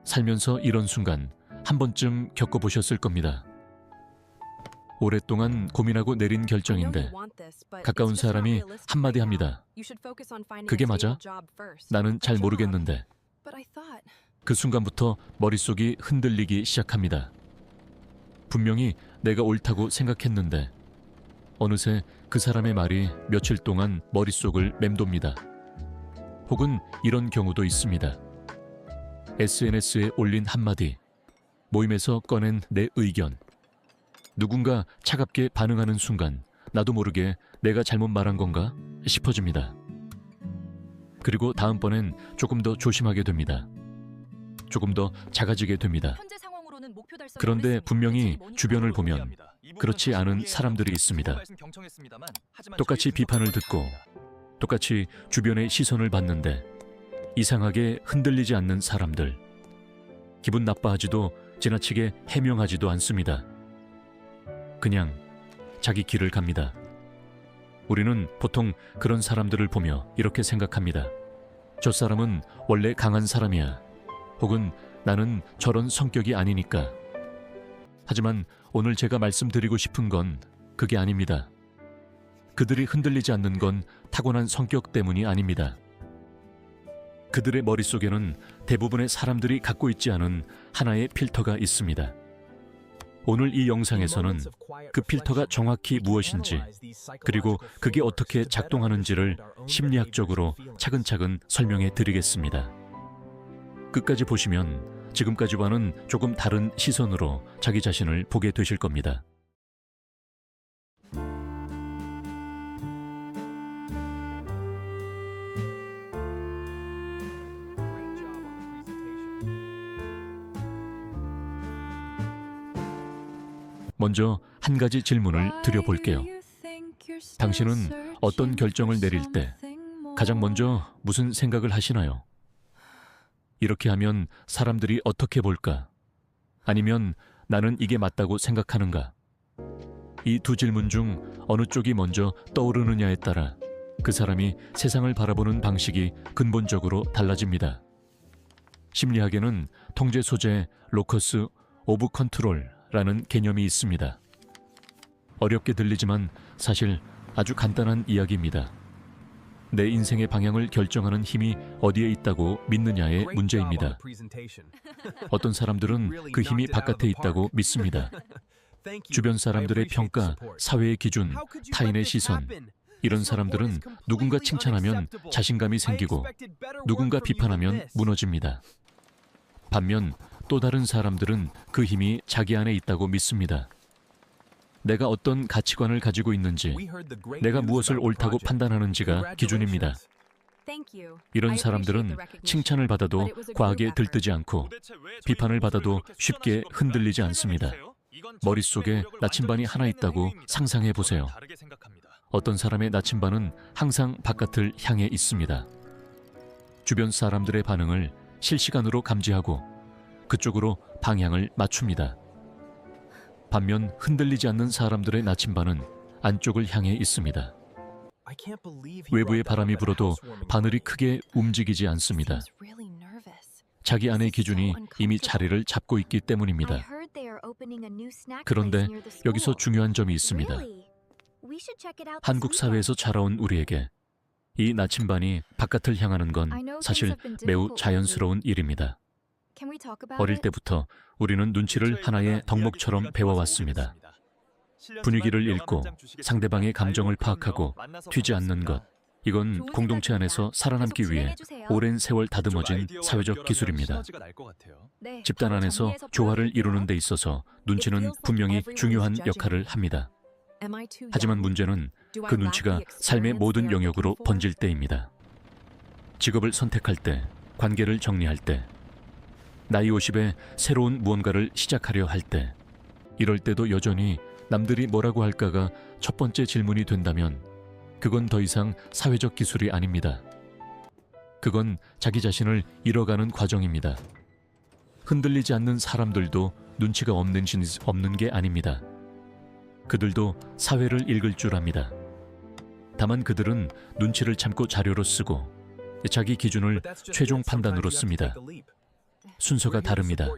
살면서 이런 순간 한 번쯤 겪어보셨을 겁니다. 오랫동안 고민하고 내린 결정인데 가까운 사람이 한마디 합니다. 그게 맞아? 나는 잘 모르겠는데. 그 순간부터 머릿속이 흔들리기 시작합니다. 분명히 내가 옳다고 생각했는데 어느새 그 사람의 말이 며칠 동안 머릿속을 맴돕니다. 혹은 이런 경우도 있습니다. SNS에 올린 한마디, 모임에서 꺼낸 내 의견. 누군가 차갑게 반응하는 순간 나도 모르게 내가 잘못 말한 건가 싶어집니다. 그리고 다음번엔 조금 더 조심하게 됩니다. 조금 더 작아지게 됩니다. 그런데 분명히 주변을 보면 그렇지 않은 사람들이 있습니다. 똑같이 비판을 듣고 똑같이 주변의 시선을 받는데 이상하게 흔들리지 않는 사람들. 기분 나빠하지도 지나치게 해명하지도 않습니다. 그냥 자기 길을 갑니다. 우리는 보통 그런 사람들을 보며 이렇게 생각합니다. 저 사람은 원래 강한 사람이야. 혹은 나는 저런 성격이 아니니까. 하지만 오늘 제가 말씀드리고 싶은 건 그게 아닙니다. 그들이 흔들리지 않는 건 타고난 성격 때문이 아닙니다. 그들의 머릿속에는 대부분의 사람들이 갖고 있지 않은 하나의 필터가 있습니다. 오늘 이 영상에서는 그 필터가 정확히 무엇인지, 그리고 그게 어떻게 작동하는지를 심리학적으로 차근차근 설명해 드리겠습니다. 끝까지 보시면 지금까지와는 조금 다른 시선으로 자기 자신을 보게 되실 겁니다. 먼저 한 가지 질문을 드려볼게요. 당신은 어떤 결정을 내릴 때 가장 먼저 무슨 생각을 하시나요? 이렇게 하면 사람들이 어떻게 볼까? 아니면 나는 이게 맞다고 생각하는가? 이 두 질문 중 어느 쪽이 먼저 떠오르느냐에 따라 그 사람이 세상을 바라보는 방식이 근본적으로 달라집니다. 심리학에는 통제 소재 로커스 오브 컨트롤라는 개념이 있습니다. 어렵게 들리지만 사실 아주 간단한 이야기입니다. 내 인생의 방향을 결정하는 힘이 어디에 있다고 믿느냐의 문제입니다. 어떤 사람들은 그 힘이 바깥에 있다고 믿습니다. 주변 사람들의 평가, 사회의 기준, 타인의 시선. 이런 사람들은 누군가 칭찬하면 자신감이 생기고 누군가 비판하면 무너집니다. 반면 또 다른 사람들은 그 힘이 자기 안에 있다고 믿습니다. 내가 어떤 가치관을 가지고 있는지, 내가 무엇을 옳다고 판단하는지가 기준입니다. 이런 사람들은 칭찬을 받아도 과하게 들뜨지 않고 비판을 받아도 쉽게 흔들리지 않습니다. 머릿속에 나침반이 하나 있다고 상상해 보세요. 어떤 사람의 나침반은 항상 바깥을 향해 있습니다. 주변 사람들의 반응을 실시간으로 감지하고 그쪽으로 방향을 맞춥니다. 반면 흔들리지 않는 사람들의 나침반은 안쪽을 향해 있습니다. 외부의 바람이 불어도 바늘이 크게 움직이지 않습니다. 자기 안의 기준이 이미 자리를 잡고 있기 때문입니다. 그런데 여기서 중요한 점이 있습니다. 한국 사회에서 자라온 우리에게 이 나침반이 바깥을 향하는 건 사실 매우 자연스러운 일입니다. 어릴 때부터 우리는 눈치를 하나의 덕목처럼 배워왔습니다. 분위기를 읽고 상대방의 감정을 파악하고 튀지 않는 것, 이건 공동체 안에서 살아남기 위해 오랜 세월 다듬어진 사회적 기술입니다. 집단 안에서 조화를 이루는 데 있어서 눈치는 분명히 중요한 역할을 합니다. 하지만 문제는 그 눈치가 삶의 모든 영역으로 번질 때입니다. 직업을 선택할 때, 관계를 정리할 때, 나이 50에 새로운 무언가를 시작하려 할 때, 이럴 때도 여전히 남들이 뭐라고 할까가 첫 번째 질문이 된다면 그건 더 이상 사회적 기술이 아닙니다. 그건 자기 자신을 잃어가는 과정입니다. 흔들리지 않는 사람들도 눈치가 없는 게 아닙니다. 그들도 사회를 읽을 줄 압니다. 다만 그들은 눈치를 참고 자료로 쓰고 자기 기준을 최종 판단으로 씁니다. 순서가 다릅니다.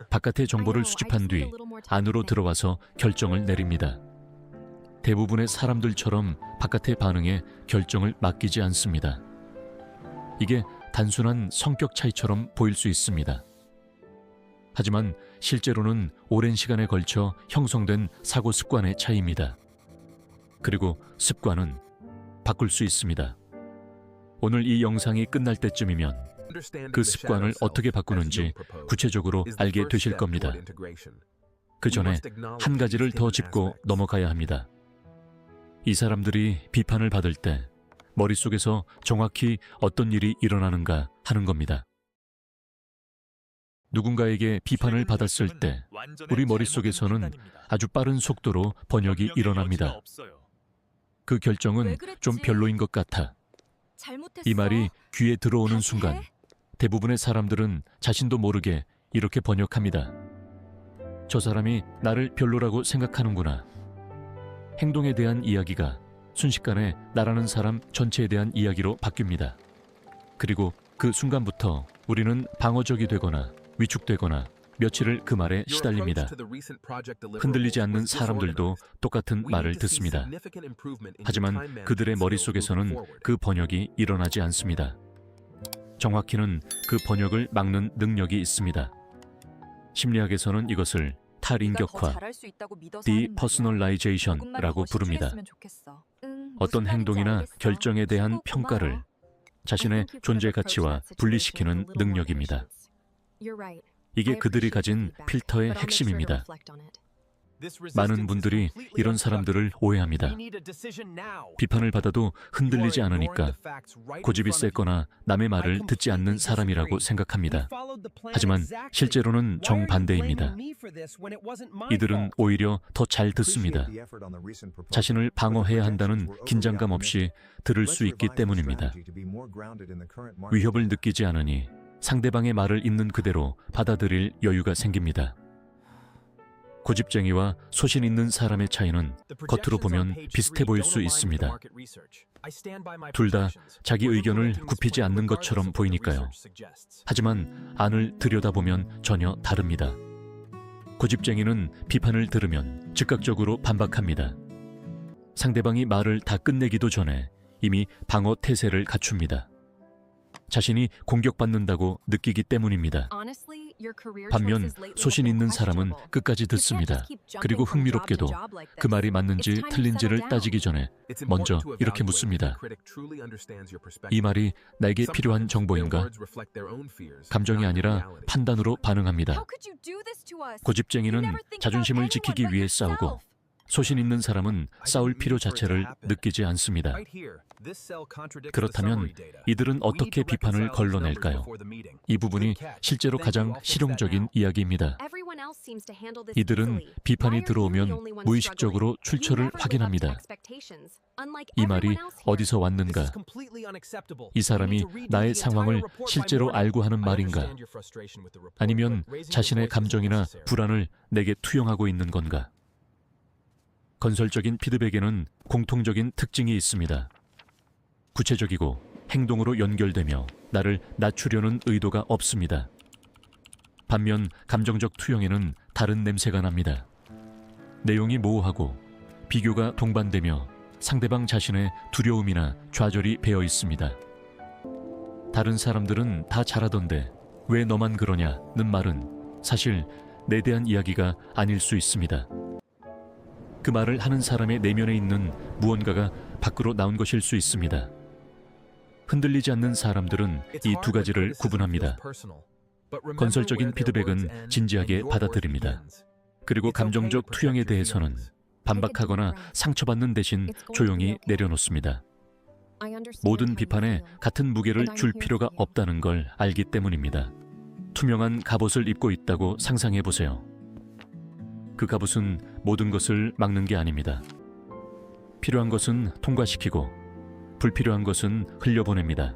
바깥의 정보를 수집한 뒤 안으로 들어와서 결정을 내립니다. 대부분의 사람들처럼 바깥의 반응에 결정을 맡기지 않습니다. 이게 단순한 성격 차이처럼 보일 수 있습니다. 하지만 실제로는 오랜 시간에 걸쳐 형성된 사고 습관의 차이입니다. 그리고 습관은 바꿀 수 있습니다. 오늘 이 영상이 끝날 때쯤이면 그 습관을 어떻게 바꾸는지 구체적으로 알게 되실 겁니다. 그 전에 한 가지를 더 짚고 넘어가야 합니다. 이 사람들이 비판을 받을 때 머릿속에서 정확히 어떤 일이 일어나는가 하는 겁니다. 누군가에게 비판을 받았을 때 우리 머릿속에서는 아주 빠른 속도로 번역이 일어납니다. 그 결정은 좀 별로인 것 같아. 이 말이 귀에 들어오는 순간 대부분의 사람들은 자신도 모르게 이렇게 번역합니다. 저 사람이 나를 별로라고 생각하는구나. 행동에 대한 이야기가 순식간에 나라는 사람 전체에 대한 이야기로 바뀝니다. 그리고 그 순간부터 우리는 방어적이 되거나 위축되거나 며칠을 그 말에 시달립니다. 흔들리지 않는 사람들도 똑같은 말을 듣습니다. 하지만 그들의 머릿속에서는 그 번역이 일어나지 않습니다. 정확히는 그 번역을 막는 능력이 있습니다. 심리학에서는 이것을 탈인격화, 디퍼스널라이제이션이라고 부릅니다. 어떤 행동이나 결정에 대한 평가를 자신의 존재 가치와 분리시키는 능력입니다. 이게 그들이 가진 필터의 핵심입니다. 많은 분들이 이런 사람들을 오해합니다. 비판을 받아도 흔들리지 않으니까 고집이 세거나 남의 말을 듣지 않는 사람이라고 생각합니다. 하지만 실제로는 정반대입니다. 이들은 오히려 더 잘 듣습니다. 자신을 방어해야 한다는 긴장감 없이 들을 수 있기 때문입니다. 위협을 느끼지 않으니 상대방의 말을 있는 그대로 받아들일 여유가 생깁니다. 고집쟁이와 소신 있는 사람의 차이는 겉으로 보면 비슷해 보일 수 있습니다. 둘 다 자기 의견을 굽히지 않는 것처럼 보이니까요. 하지만 안을 들여다보면 전혀 다릅니다. 고집쟁이는 비판을 들으면 즉각적으로 반박합니다. 상대방이 말을 다 끝내기도 전에 이미 방어 태세를 갖춥니다. 자신이 공격받는다고 느끼기 때문입니다. 반면 소신 있는 사람은 끝까지 듣습니다. 그리고 흥미롭게도 그 말이 맞는지 틀린지를 따지기 전에 먼저 이렇게 묻습니다. 이 말이 나에게 필요한 정보인가? 감정이 아니라 판단으로 반응합니다. 고집쟁이는 자존심을 지키기 위해 싸우고 소신 있는 사람은 싸울 필요 자체를 느끼지 않습니다. 그렇다면 이들은 어떻게 비판을 걸러낼까요? 이 부분이 실제로 가장 실용적인 이야기입니다. 이들은 비판이 들어오면 무의식적으로 출처를 확인합니다. 이 말이 어디서 왔는가? 이 사람이 나의 상황을 실제로 알고 하는 말인가? 아니면 자신의 감정이나 불안을 내게 투영하고 있는 건가? 건설적인 피드백에는 공통적인 특징이 있습니다. 구체적이고 행동으로 연결되며 나를 낮추려는 의도가 없습니다. 반면 감정적 투영에는 다른 냄새가 납니다. 내용이 모호하고 비교가 동반되며 상대방 자신의 두려움이나 좌절이 배어 있습니다. 다른 사람들은 다 잘하던데 왜 너만 그러냐는 말은 사실 내 대한 이야기가 아닐 수 있습니다. 그 말을 하는 사람의 내면에 있는 무언가가 밖으로 나온 것일 수 있습니다. 흔들리지 않는 사람들은 이 두 가지를 구분합니다. 건설적인 피드백은 진지하게 받아들입니다. 그리고 감정적 투영에 대해서는 반박하거나 상처받는 대신 조용히 내려놓습니다. 모든 비판에 같은 무게를 줄 필요가 없다는 걸 알기 때문입니다. 투명한 갑옷을 입고 있다고 상상해 보세요. 그 갑옷은 모든 것을 막는 게 아닙니다. 필요한 것은 통과시키고 불필요한 것은 흘려보냅니다.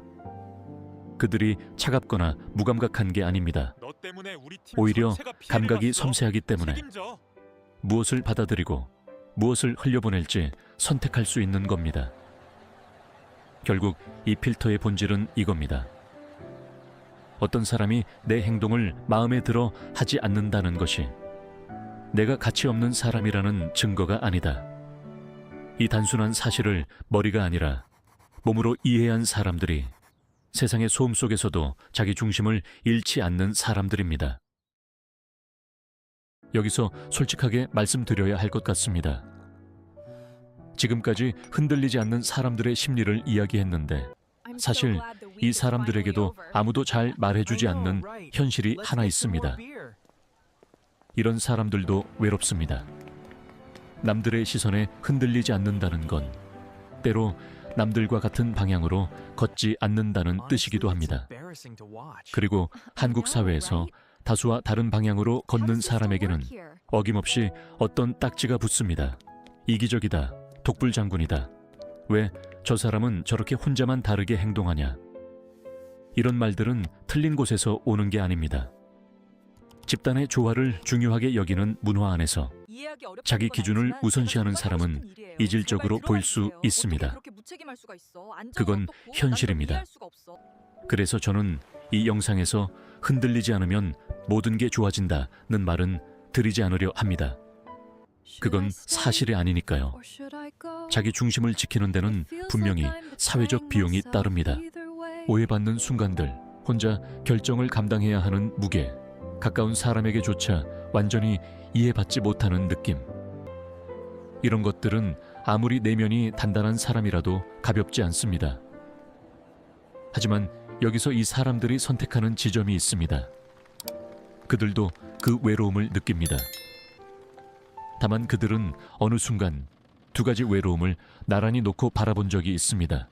그들이 차갑거나 무감각한 게 아닙니다. 오히려 감각이 섬세하기 때문에 무엇을 받아들이고 무엇을 흘려보낼지 선택할 수 있는 겁니다. 결국 이 필터의 본질은 이겁니다. 어떤 사람이 내 행동을 마음에 들어 하지 않는다는 것이 내가 가치 없는 사람이라는 증거가 아니다. 이 단순한 사실을 머리가 아니라 몸으로 이해한 사람들이 세상의 소음 속에서도 자기 중심을 잃지 않는 사람들입니다. 여기서 솔직하게 말씀드려야 할 것 같습니다. 지금까지 흔들리지 않는 사람들의 심리를 이야기했는데 사실 이 사람들에게도 아무도 잘 말해주지 않는 현실이 하나 있습니다. 이런 사람들도 외롭습니다. 남들의 시선에 흔들리지 않는다는 건 때로 남들과 같은 방향으로 걷지 않는다는 뜻이기도 합니다. 그리고 한국 사회에서 다수와 다른 방향으로 걷는 사람에게는 어김없이 어떤 딱지가 붙습니다. 이기적이다, 독불장군이다. 왜 저 사람은 저렇게 혼자만 다르게 행동하냐? 이런 말들은 틀린 곳에서 오는 게 아닙니다. 집단의 조화를 중요하게 여기는 문화 안에서 자기 기준을 우선시하는 사람은 이질적으로 보일 수 있습니다. 그건 현실입니다. 그래서 저는 이 영상에서 흔들리지 않으면 모든 게 좋아진다는 말은 드리지 않으려 합니다. 그건 사실이 아니니까요. 자기 중심을 지키는 데는 분명히 사회적 비용이 따릅니다. 오해받는 순간들, 혼자 결정을 감당해야 하는 무게, 가까운 사람에게조차 완전히 이해받지 못하는 느낌. 이런 것들은 아무리 내면이 단단한 사람이라도 가볍지 않습니다. 하지만 여기서 이 사람들이 선택하는 지점이 있습니다. 그들도 그 외로움을 느낍니다. 다만 그들은 어느 순간 두 가지 외로움을 나란히 놓고 바라본 적이 있습니다.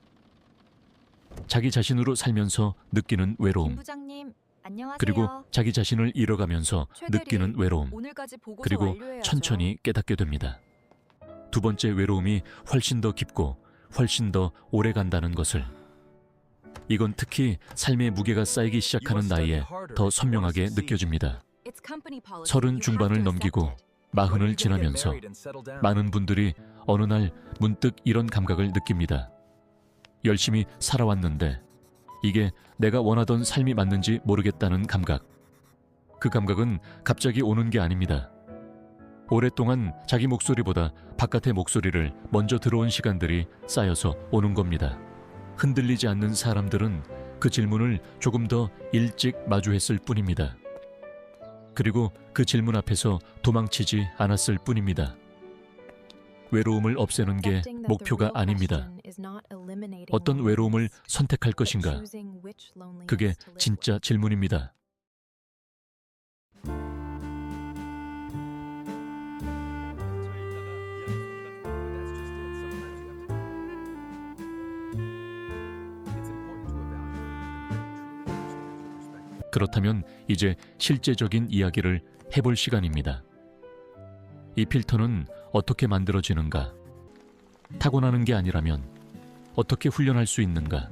자기 자신으로 살면서 느끼는 외로움, 부장님, 안녕하세요. 그리고 자기 자신을 잃어가면서 느끼는 외로움, 오늘까지 보고서 그리고 완료해야죠. 천천히 깨닫게 됩니다. 두 번째 외로움이 훨씬 더 깊고 훨씬 더 오래 간다는 것을. 이건 특히 삶의 무게가 쌓이기 시작하는 나이에 더 선명하게 느껴집니다. 30 중반을 넘기고 40을 지나면서 많은 분들이 어느 날 문득 이런 감각을 느낍니다. 열심히 살아왔는데 이게 내가 원하던 삶이 맞는지 모르겠다는 감각. 그 감각은 갑자기 오는 게 아닙니다. 오랫동안 자기 목소리보다 바깥의 목소리를 먼저 들어온 시간들이 쌓여서 오는 겁니다. 흔들리지 않는 사람들은 그 질문을 조금 더 일찍 마주했을 뿐입니다. 그리고 그 질문 앞에서 도망치지 않았을 뿐입니다. 외로움을 없애는 게 목표가 아닙니다. 어떤 외로움을 선택할 것인가? 그게 진짜 질문입니다. 그렇다면 이제 실제적인 이야기를 해볼 시간입니다. 이 필터는 어떻게 만들어지는가? 타고나는 게 아니라면 어떻게 훈련할 수 있는가?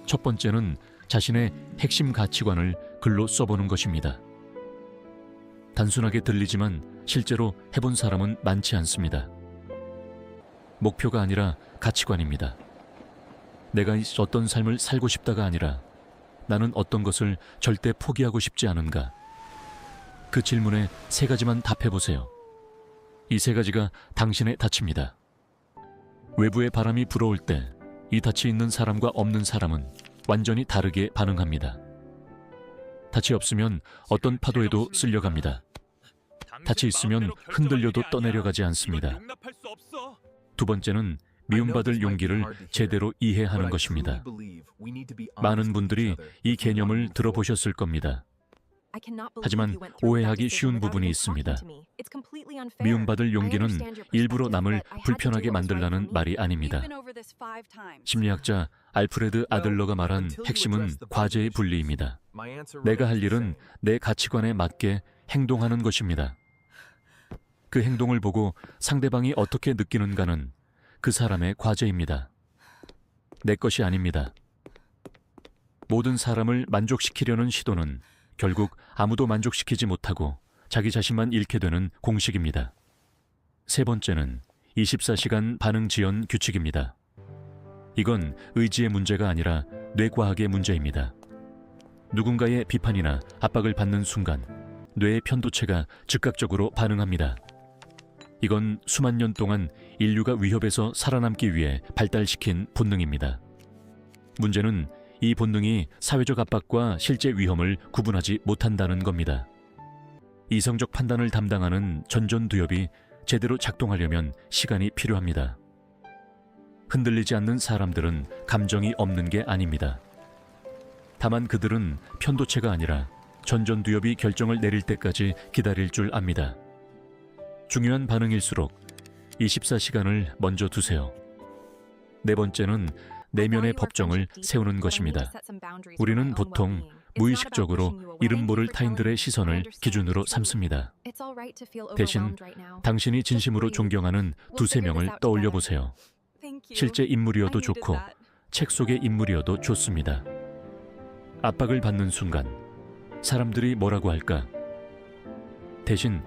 첫 번째는 자신의 핵심 가치관을 글로 써보는 것입니다. 단순하게 들리지만 실제로 해본 사람은 많지 않습니다. 목표가 아니라 가치관입니다. 내가 어떤 삶을 살고 싶다가 아니라 나는 어떤 것을 절대 포기하고 싶지 않은가? 그 질문에 3가지만 답해보세요. 이 3가지가 당신의 닻입니다. 외부의 바람이 불어올 때 이 닻이 있는 사람과 없는 사람은 완전히 다르게 반응합니다. 닻이 없으면 어떤 파도에도 쓸려갑니다. 닻이 있으면 흔들려도 떠내려가지 않습니다. 두 번째는 미움받을 용기를 제대로 이해하는 것입니다. 많은 분들이 이 개념을 들어보셨을 겁니다. 하지만 오해하기 쉬운 부분이 있습니다. 미움받을 용기는 일부러 남을 불편하게 만들라는 말이 아닙니다. 심리학자 알프레드 아들러가 말한 핵심은 과제의 분리입니다. 내가 할 일은 내 가치관에 맞게 행동하는 것입니다. 그 행동을 보고 상대방이 어떻게 느끼는가는 그 사람의 과제입니다. 내 것이 아닙니다. 모든 사람을 만족시키려는 시도는 결국 아무도 만족시키지 못하고 자기 자신만 잃게 되는 공식입니다. 3번째는 24시간 반응 지연 규칙입니다. 이건 의지의 문제가 아니라 뇌과학의 문제입니다. 누군가의 비판이나 압박을 받는 순간 뇌의 편도체가 즉각적으로 반응합니다. 이건 수만 년 동안 인류가 위협에서 살아남기 위해 발달시킨 본능입니다. 문제는 이 본능이 사회적 압박과 실제 위험을 구분하지 못한다는 겁니다. 이성적 판단을 담당하는 전전두엽이 제대로 작동하려면 시간이 필요합니다. 흔들리지 않는 사람들은 감정이 없는 게 아닙니다. 다만 그들은 편도체가 아니라 전전두엽이 결정을 내릴 때까지 기다릴 줄 압니다. 중요한 반응일수록 24시간을 먼저 두세요. 네 번째는 내면의 법정을 세우는 것입니다. 우리는 보통 무의식적으로 이름 모를 타인들의 시선을 기준으로 삼습니다. 대신 당신이 진심으로 존경하는 두세 명을 떠올려 보세요. 실제 인물이어도 좋고 책 속의 인물이어도 좋습니다. 압박을 받는 순간 사람들이 뭐라고 할까? 대신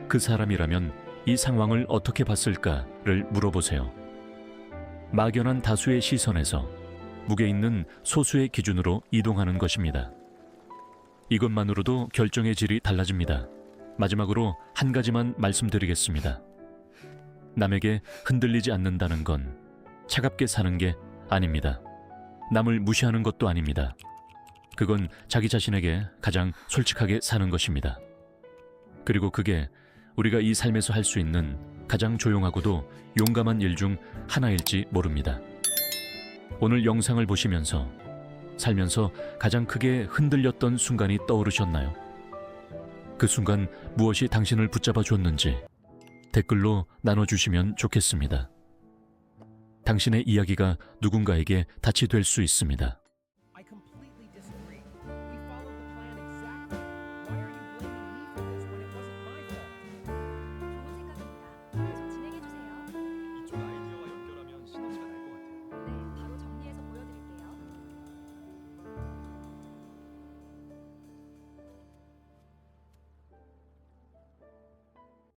그 사람이라면 이 상황을 어떻게 봤을까를 물어보세요. 막연한 다수의 시선에서 무게 있는 소수의 기준으로 이동하는 것입니다. 이것만으로도 결정의 질이 달라집니다. 마지막으로 한 가지만 말씀드리겠습니다. 남에게 흔들리지 않는다는 건 차갑게 사는 게 아닙니다. 남을 무시하는 것도 아닙니다. 그건 자기 자신에게 가장 솔직하게 사는 것입니다. 그리고 그게 우리가 이 삶에서 할 수 있는 가장 조용하고도 용감한 일 중 하나일지 모릅니다. 오늘 영상을 보시면서 살면서 가장 크게 흔들렸던 순간이 떠오르셨나요? 그 순간 무엇이 당신을 붙잡아 줬는지 댓글로 나눠주시면 좋겠습니다. 당신의 이야기가 누군가에게 닻이 될 수 있습니다.